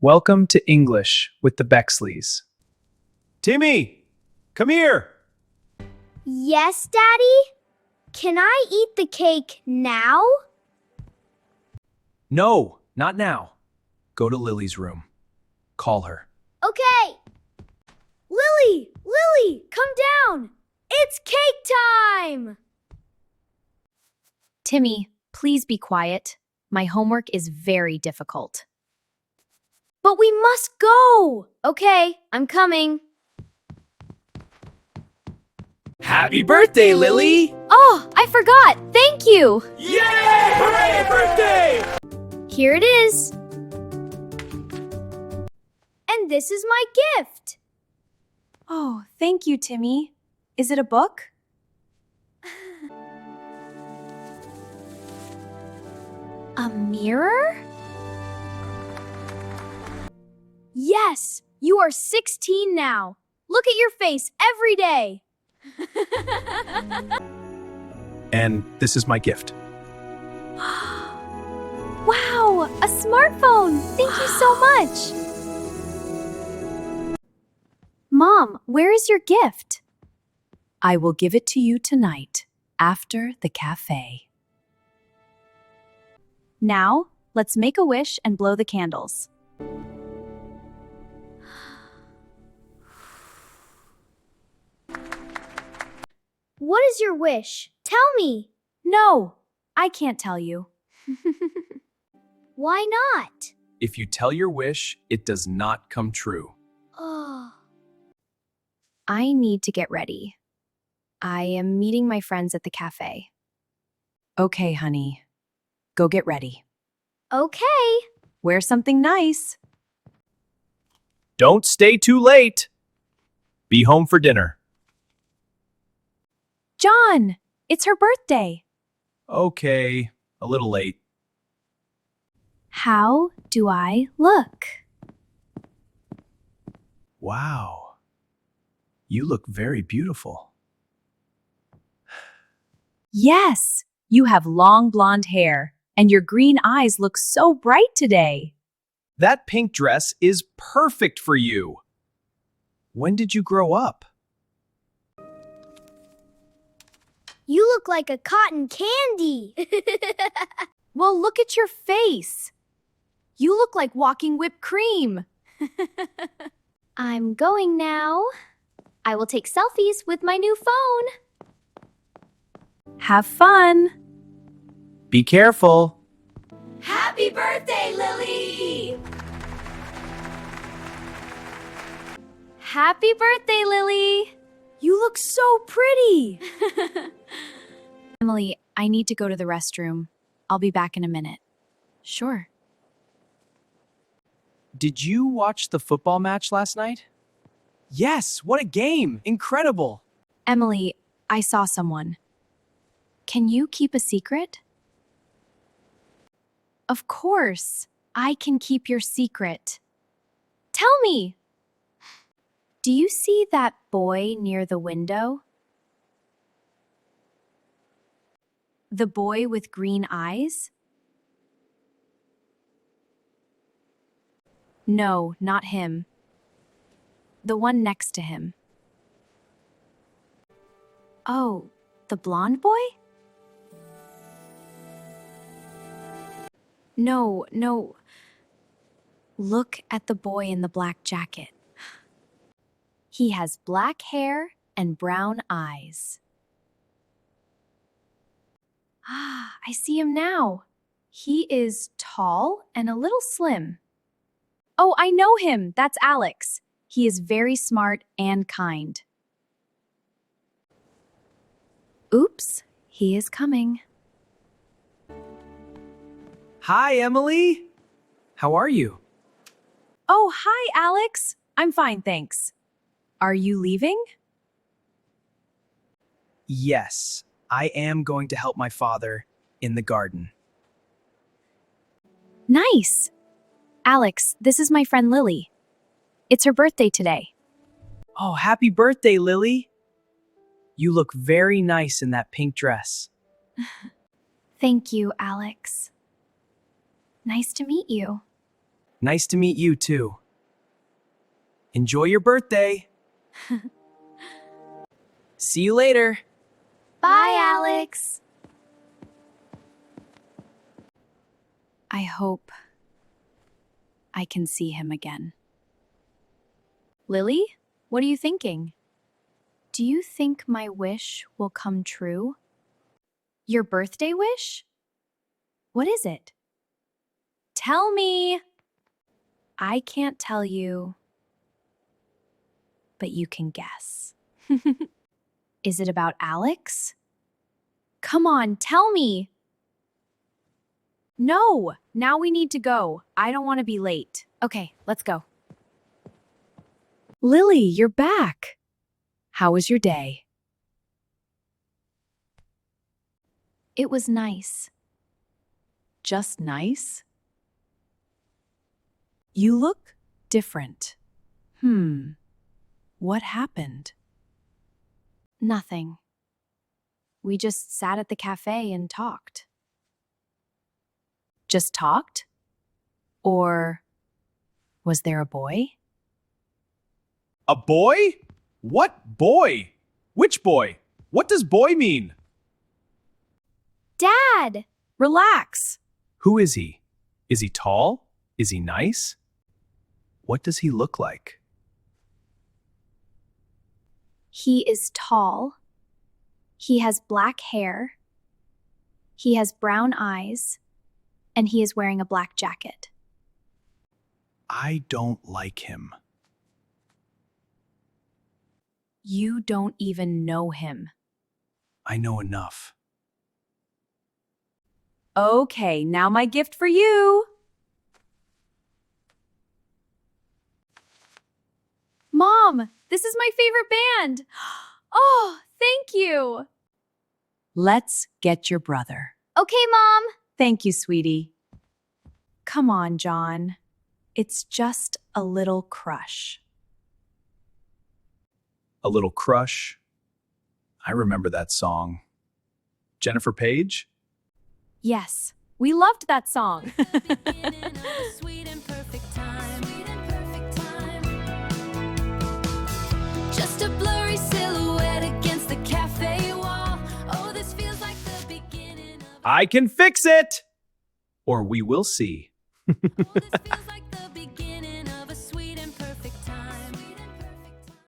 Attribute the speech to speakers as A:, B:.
A: Welcome to English with the Bexleys.
B: Timmy, come here.
C: Yes, Daddy? Can I eat the cake now?
A: No, not now. Go to Lily's room. Call her.
C: Okay. Lily, come down. It's cake time.
D: Timmy, please be quiet. My homework is very difficult.
C: But we must go. Okay, I'm coming.
B: Happy birthday, Lily!
D: Oh, I forgot. Thank you.
B: Yay! Hooray, birthday!
C: Here it is. And this is my gift.
D: Oh, thank you, Timmy. Is it a book? A mirror?
C: Yes, you are 16 now. Look at your face every day.
A: And this is my gift.
D: Wow, a smartphone. Thank you so much. Mom, where is your gift? I will give it to you tonight, after the cafe. Now, let's make a wish and blow the candles.
C: What is your wish? Tell me.
D: No, I can't tell you.
C: Why not?
A: If you tell your wish, it does not come true.
C: Oh.
D: I need to get ready. I am meeting my friends at the cafe. Okay, honey. Go get ready.
C: Okay.
D: Wear something nice.
A: Don't stay too late. Be home for dinner.
D: John, it's her birthday.
A: Okay, a little late.
D: How do I look?
A: Wow. You look very beautiful.
D: Yes, you have long blonde hair, and your green eyes look so bright today.
A: That pink dress is perfect for you. When did you grow up?
C: You look like a cotton candy.
D: Well, look at your face. You look like walking whipped cream.
C: I'm going now. I will take selfies with my new phone.
D: Have fun.
A: Be careful.
C: Happy birthday, Lily!
D: Happy birthday, Lily. You look so pretty. Emily, I need to go to the restroom. I'll be back in a minute. Sure.
A: Did you watch the football match last night? Yes, what a game! Incredible!
D: Emily, I saw someone. Can you keep a secret? Of course, I can keep your secret. Tell me! Do you see that boy near the window? The boy with green eyes? No, not him. The one next to him. Oh, the blonde boy? No. Look at the boy in the black jacket. He has black hair and brown eyes. Ah, I see him now. He is tall and a little slim. Oh, I know him. That's Alex. He is very smart and kind. Oops, he is coming.
A: Hi, Emily! How are you?
D: Oh, hi, Alex. I'm fine, thanks. Are you leaving?
A: Yes, I am going to help my father in the garden.
D: Nice. Alex, this is my friend Lily. It's her birthday today.
A: Oh, happy birthday, Lily! You look very nice in that pink dress.
D: Thank you, Alex. Nice to meet you.
A: Nice to meet you too. Enjoy your birthday. See you later.
D: Bye, Alex. I hope I can see him again. Lily, what are you thinking? Do you think my wish will come true? Your birthday wish? What is it? Tell me. I can't tell you, but you can guess. Is it about Alex? Come on, tell me. No, now we need to go. I don't want to be late. Okay, let's go. Lily, you're back. How was your day? It was nice. Just nice? You look different. What happened? Nothing. We just sat at the cafe and talked. Just talked? Or was there a boy?
B: A boy? What boy? Which boy? What does boy mean?
C: Dad!
A: Relax.
B: Who is he? Is he tall? Is he nice? What does he look like?
D: He is tall. He has black hair. He has brown eyes. And he is wearing a black jacket.
B: I don't like him.
D: You don't even know him.
B: I know enough.
D: Okay, now my gift for you. Mom, this is my favorite band. Oh, thank you. Let's get your brother.
C: Okay, Mom.
D: Thank you, sweetie. Come on, John. It's just a little crush.
B: A Little Crush. I remember that song. Jennifer Page?
D: Yes, we loved that song.
E: Just a blurry silhouette against the cafe wall. Oh, this feels like the beginning of
B: I can fix it! Or we will see.
E: oh, this feels like